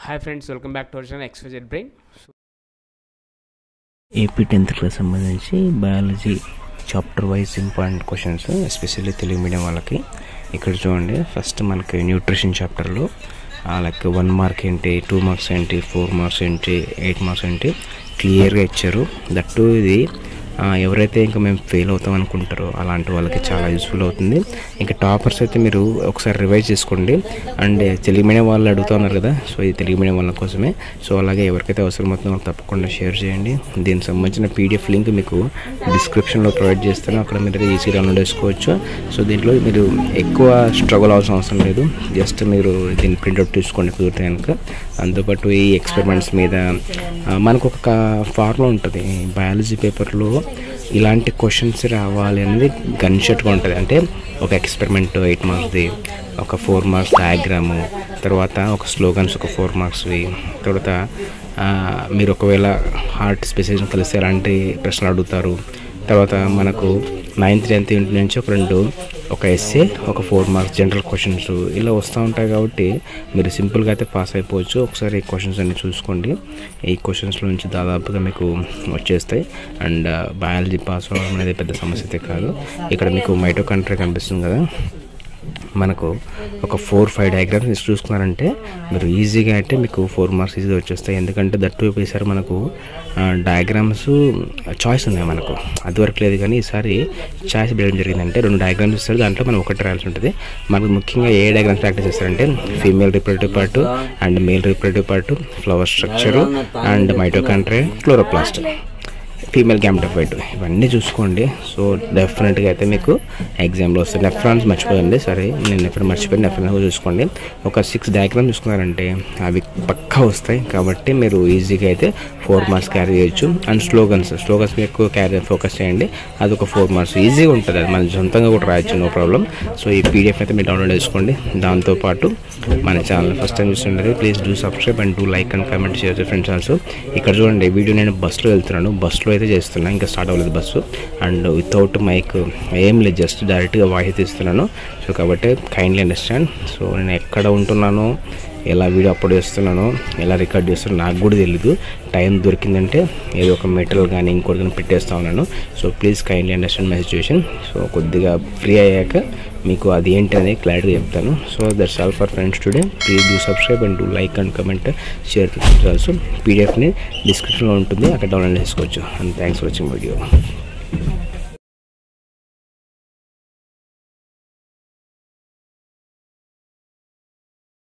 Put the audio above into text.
Hi friends, welcome back to our channel XYZ Brain. AP 10th class సంబంధించి biology chapter wise important questions especially Telugu medium వాళ్ళకి. ఇక్కడ చూడండి, first మనకి nutrition చాప్టర్లో like 1 mark ఏంటి, 2 marks ఏంటి, 4 మార్క్స్ ఏంటి, 8 మార్క్స్ ఏంటి క్లియర్గా ఇచ్చారు. దట్టు ఇది ఎవరైతే ఇంకా మేము ఫెయిల్ అవుతాం అనుకుంటారో అలాంటి వాళ్ళకి చాలా యూస్ఫుల్ అవుతుంది. ఇంకా టాపర్స్ అయితే మీరు ఒకసారి రివైజ్ చేసుకోండి. అండ్ తెలుగు మీడియం వాళ్ళు అడుగుతున్నారు కదా, సో ఇది తెలుగు మీడియం వాళ్ళ కోసమే. సో అలాగే ఎవరికైతే అవసరం అవుతుందో వాళ్ళకి తప్పకుండా షేర్ చేయండి. దీనికి సంబంధించిన పీడిఎఫ్ లింక్ మీకు డిస్క్రిప్షన్లో ప్రొవైడ్ చేస్తాను, అక్కడ మీరు ఈజీ డౌన్లోడ్ చేసుకోవచ్చు. సో దీంట్లో మీరు ఎక్కువ స్ట్రగుల్ అవసరం అవసరం లేదు, జస్ట్ మీరు దీన్ని ప్రింట్అవుట్ తీసుకోండి కుదిరితే కనుక. అందుబాటు ఈ ఎక్స్పెరిమెంట్స్ మీద మనకు ఒక ఫార్ములా ఉంటుంది బయాలజీ పేపర్లో, ఇలాంటి క్వశ్చన్స్ రావాలి అనేది గన్ షాట్గా ఉంటుంది. అంటే ఒక ఎక్స్పెరిమెంట్ 8 మార్క్స్ది, ఒక 4 మార్క్స్ డయాగ్రాము, తర్వాత ఒక స్లోగన్స్ ఒక 4 మార్క్స్వి, తర్వాత మీరు ఒకవేళ హార్ట్ స్పెసిఫికేషన్ కలిస్తే ఎలాంటి ప్రశ్నలు అడుగుతారు, తర్వాత మనకు 9th 10th యూనిట్ నుంచి ఒక ఎస్సే, ఒక 4 మార్క్స్ జనరల్ క్వశ్చన్స్ ఇలా వస్తూ ఉంటాయి. కాబట్టి మీరు సింపుల్గా అయితే పాస్ అయిపోవచ్చు. ఒకసారి ఈ క్వశ్చన్స్ అన్ని చూసుకోండి. ఈ క్వశ్చన్స్లో నుంచి దాదాపుగా మీకు వచ్చేస్తాయి. అండ్ బయాలజీ పాస్ అవ్వడం అనేది పెద్ద సమస్య అయితే కాదు. ఇక్కడ మీకు మైటోకాండ్రియా కనిపిస్తుంది కదా, మనకు ఒక 4-5 డయాగ్రామ్స్ చూసుకున్నారంటే మీరు ఈజీగా అయితే మీకు 4 మార్క్స్ ఈజీగా వచ్చేస్తాయి. ఎందుకంటే దట్టు ఈసారి మనకు డయాగ్రామ్స్ చాయిస్ ఉన్నాయి, మనకు అదివరకు లేదు. కానీ ఈసారి చాయిస్ పెట్టడం జరిగిందంటే 2 డయాగ్రామ్స్ ఇస్తారు, దాంట్లో మనం ఒకటి రాయాల్సి ఉంటుంది. మనకు ముఖ్యంగా ఏ డయాగ్రామ్స్ ప్రాక్టీస్ చేస్తారంటే female reproductive part and male reproductive part, flower structure and mitochondria, chloroplast, female gametophyte, ఇవన్నీ చూసుకోండి. సో డెఫినెట్గా అయితే మీకు ఎగ్జామ్లో వస్తుంది. నెఫ్రాన్స్ మర్చిపోయింది, సరే నేను నెఫ్రాన్ మర్చిపోయి నెఫ్రాన్ చూసుకోండి. ఒక 6 డయాగ్రామ్స్ చూసుకున్నారంటే అవి పక్కా వస్తాయి. కాబట్టి మీరు ఈజీగా అయితే 4 మార్క్స్ క్యారీ చేయొచ్చు. అండ్ స్లోగన్స్ మీరు ఎక్కువ ఫోకస్ చేయండి, అది ఒక 4 మార్క్స్ ఈజీగా ఉంటుంది. అది మన సొంతంగా కూడా రాయొచ్చు, నో ప్రాబ్లం. సో ఈ పీడిఎఫ్ అయితే మీరు డౌన్లోడ్ చేసుకోండి. దాంతోపాటు మన ఛానల్ ఫస్ట్ టైం చూస్తుంటే please do subscribe and do like and comment share friends also. ఇక్కడ చూడండి, వీడియో నేను బస్సులో వెళ్తున్నాను, బస్సులో అయితే చేస్తున్నా, ఇంకా స్టార్ట్ అవ్వలేదు బస్సు. అండ్ వితౌట్ మైక్ ఏం లేదు, జస్ట్ డైరెక్ట్గా వాయిస్ తీస్తున్నాను. సో కాబట్టి కైండ్లీ అండర్స్టాండ్. సో నేను ఎక్కడ ఉంటున్నానో, ఎలా వీడియో అప్లోడ్ చేస్తున్నానో, ఎలా రికార్డ్ చేస్తున్నానో నాకు కూడా తెలీదు. టైం దొరికిందంటే ఏదో ఒక మెటీరియల్ కానీ ఇంకోటి కానీ పెట్టేస్తా ఉన్నాను. So please kindly understand my situation. So కొద్దిగా ఫ్రీ అయ్యాక మీకు అది ఏంటి అనేది క్లారిటీ చెప్తాను. So that's all for friends today. Please do subscribe and do like and comment share also. పీడిఎఫ్ని డిస్క్రిప్షన్లో ఉంటుంది, అక్కడ డౌన్లోడ్ చేసుకోవచ్చు. And thanks for watching video.